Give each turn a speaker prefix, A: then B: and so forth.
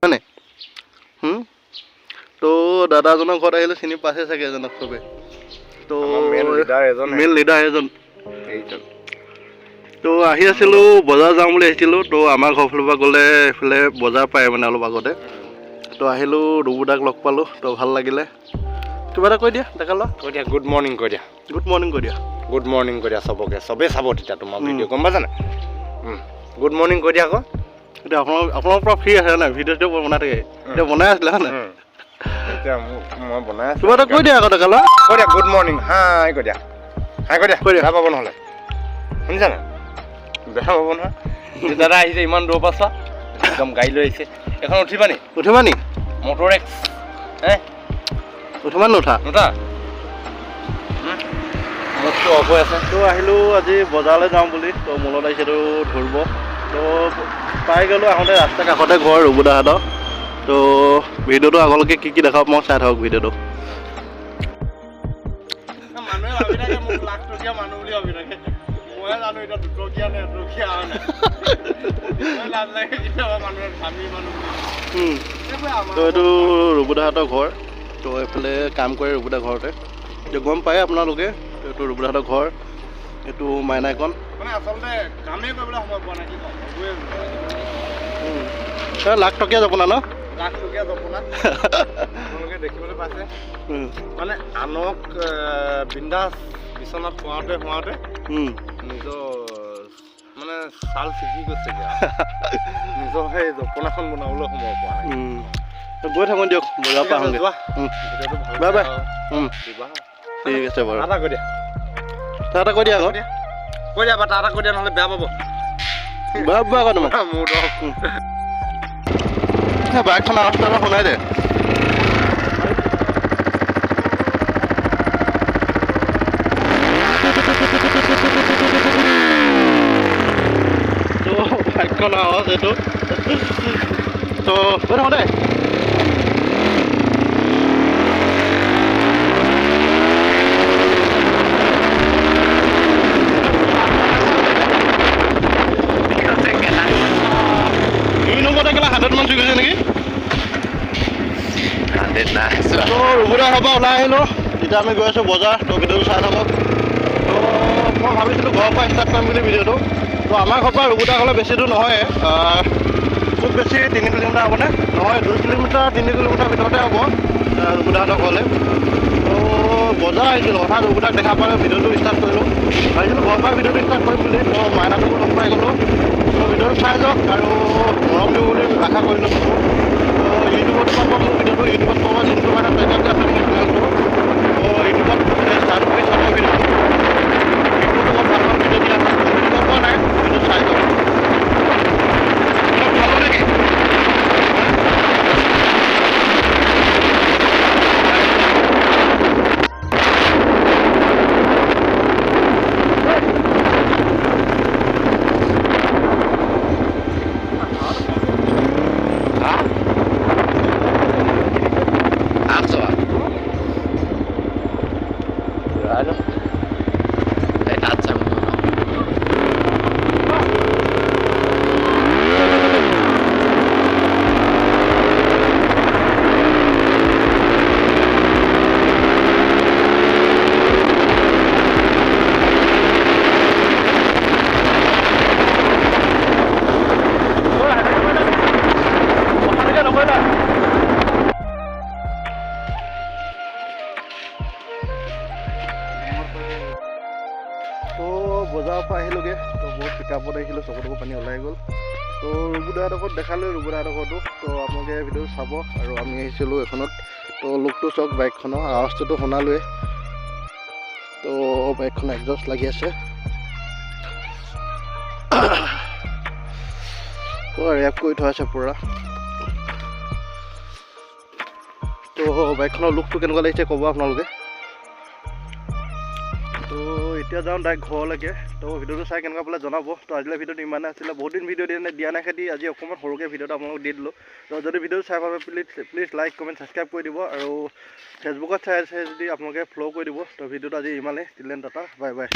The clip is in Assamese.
A: হয়নে তো দাদাজনৰ ঘৰত আহিলে চিনি পাইছে চাগে এজনক চবে তো মেইন লিডাৰ এজন তো আহি আছিলোঁ বজাৰ যাওঁ বুলি আহিছিলোঁ তো আমাৰ ঘৰৰ ফালৰ পৰা গ'লে এইফালে বজাৰ পায় মানে অলপ আগতে তো আহিলোঁ ৰুবুদাক লগ পালোঁ তো ভাল লাগিলে কিবা এটা কৈ দিয়া ডেকা ল'ৰা
B: কৈ দিয়া গুড মৰ্ণিং কৈ দিয়া
A: গুড মৰ্ণিং কৈ দিয়া
B: গুড মৰ্ণিং কৈ দিয়া চবকে চবেই চাব তেতিয়া তোমাৰ ভিডিঅ' গম পাইছা নাই গুড মৰ্ণিং কৈ দিয়া আকৌ
A: এতিয়া আপোনালোকৰ পৰা ফ্ৰী আছে নাই ভিডিঅ'টো বনাই থাকে এতিয়া বনাই আছিলে হয় নাই
B: এতিয়া মই বনাই আছোঁ
A: কিবা এটা কৈ দিয়া আকৌ ডেকা ল'ৰা
B: কৈ দিয়া গুড মৰ্ণিং হাই কৈ দিয়া বেয়া পাব নহ'লে শুনিছা নাই বেয়া পাব নহয় দাদা আহিছে ইমান দূৰৰ পৰা চোৱা একদম গাড়ী লৈ আহিছে এখন উঠিবা নি মটৰ এক্স
A: উঠিবা নুঠা
B: মটৰটো অফ হৈ আছে
A: তো আহিলোঁ আজি বজাৰলৈ যাওঁ বুলি তো মূলত আহিছেতো ধৰিব তো পাই গ'লোঁ আহোঁতে ৰাস্তাৰ কাষতে ঘৰ ৰুবুদাহঁতৰ তো ভিডিঅ'টো আগলৈকে কি দেখাব মই চাই থাকক ভিডিঅ'টো
B: মানুহে ভাবি থাকে মোক লাখ টকীয়া মানুহ বুলি ভাবি থাকে মইহে জানো এতিয়া দুটকীয়া নে এটকীয়া নে লাজ লাগে কেতিয়াবা মানুহে ভাবি মানুহ
A: তো এইটো ৰুবুদাহঁতৰ ঘৰ তো এইফালে কাম কৰে ৰুবুদা ঘৰতে এতিয়া গম পায় আপোনালোকে এইটো ৰুবুদাহঁতৰ ঘৰ এইটো মাইনাইকন
B: মানে আচলতে কামেই কৰিবলৈ সময় পোৱা নাই কি
A: ক'ম লাখ টকীয়া জপনা ন
B: লাখ টকীয়া জপনা আপোনালোকে দেখিবলৈ পাইছে মানে আনক বিন্দাছ বিচনাত শুৱাওঁতে নিজৰ মানে ছাল ছিগি গৈছেগৈ নিজৰ সেই জপনাখন বনাবলৈ সময় পোৱা নাই
A: গৈ থাকোঁ দিয়ক বজাৰ পৰা আহোঁগৈ বাই বাই ঠিক আছে বাৰু
B: এটা কৈ দিয়া
A: এটা কৈ দিয়া আকৌ
B: কৈ দিয়া বা এটা কৈ দিয়া নহ'লে বেয়া পাব
A: আকৌ তোমাৰ
B: মোৰ
A: বাইকখন আৱাজটো এটা শুনাই দে তো বাইকখন আৱাজ এইটো তো গৈ থাকোঁ দে ৰুবুদা হ'ব ওলাই আহিলোঁ এতিয়া আমি গৈ আছোঁ বজাৰ তো ভিডিঅ'টো চাই থাকক তো মই ভাবিছিলোঁ ঘৰৰ পৰা ষ্টাৰ্ট কৰিম বুলি ভিডিঅ'টো তো আমাৰ ঘৰৰ পৰা ৰুবুদা হ'লে বেছি দূৰ নহয় খুব বেছি 3 কিলোমিটাৰ হ'বনে নহয় 2 কিলোমিটাৰ 3 কিলোমিটাৰ ভিতৰতে হ'ব ৰুবুদাহঁতৰ ঘৰলৈ তো বজাৰ আহিছিলোঁ হঠাৎ ৰুবুদাক দেখা পালে ভিডিঅ'টো ষ্টাৰ্ট কৰিলোঁ ভাবিছিলোঁ ঘৰৰ পৰা ভিডিঅ'টো ষ্টাৰ্ট কৰিম বুলি তো মাইনাটোকো লগ পাই গ'লোঁ তো ভিডিঅ'টো চাই যাওক আৰু মৰম দিব বুলি আশা কৰিলোঁ ইউটিউবত পাব মোৰ ভিডিঅ'টো ইউটিউবত পাব যোনটো মানে পেকেট আছে মই কৈ আছোঁ তো ইউটিউবত ষ্টাৰ্ট কৰি চাব ভিডিঅ'টো ইউটিউবত মই ভাল ভিডিঅ' দিয়া আছে ভিডিঅ' পোৱা নাই ভিডিঅ' চাই যাওক ভাল নেকি বজাৰৰ পৰা আহিলোগৈ তো বহুত পিকআপত আহিছিলোঁ চকুতকো পানী ওলাই গ'ল তো ৰুবুদাহঁতৰ দেখালোঁ ৰুবুদাহঁতৰ ঘৰটো তো আপোনালোকে ভিডিঅ'টো চাব আৰু আমি আহিছিলোঁ এইখনত তো লুকটো চাওক বাইকখনৰ আৱাজটোতো শুনালোৱে তো বাইকখন একজষ্ট লাগি আছে তো ৰেপ কৰি থোৱা আছে পূৰা তো বাইকখনৰ লুকটো কেনেকুৱা লাগিছে ক'ব আপোনালোকে তো এতিয়া যাওঁ ডাইৰেক্ট ঘৰলৈকে তো ভিডিঅ'টো চাই কেনেকুৱা পালে জনাব তো আজিলৈ ভিডিঅ'টো ইমানে আছিলে বহুত দিন ভিডিঅ' দিয়া নাই খেতি আজি অকণমান সৰুকৈ ভিডিঅ'টো আপোনালোকক দি দিলোঁ তো যদি ভিডিঅ'টো চাই পাবে প্লিজ লাইক কমেণ্ট ছাবস্ক্ৰাইব কৰি দিব আৰু ফেচবুকত চাই আছে যদি আপোনালোকে ফ'ল' কৰি দিব তো ভিডিঅ'টো আজি ইমানেই টিলেন টাটা বাই বাই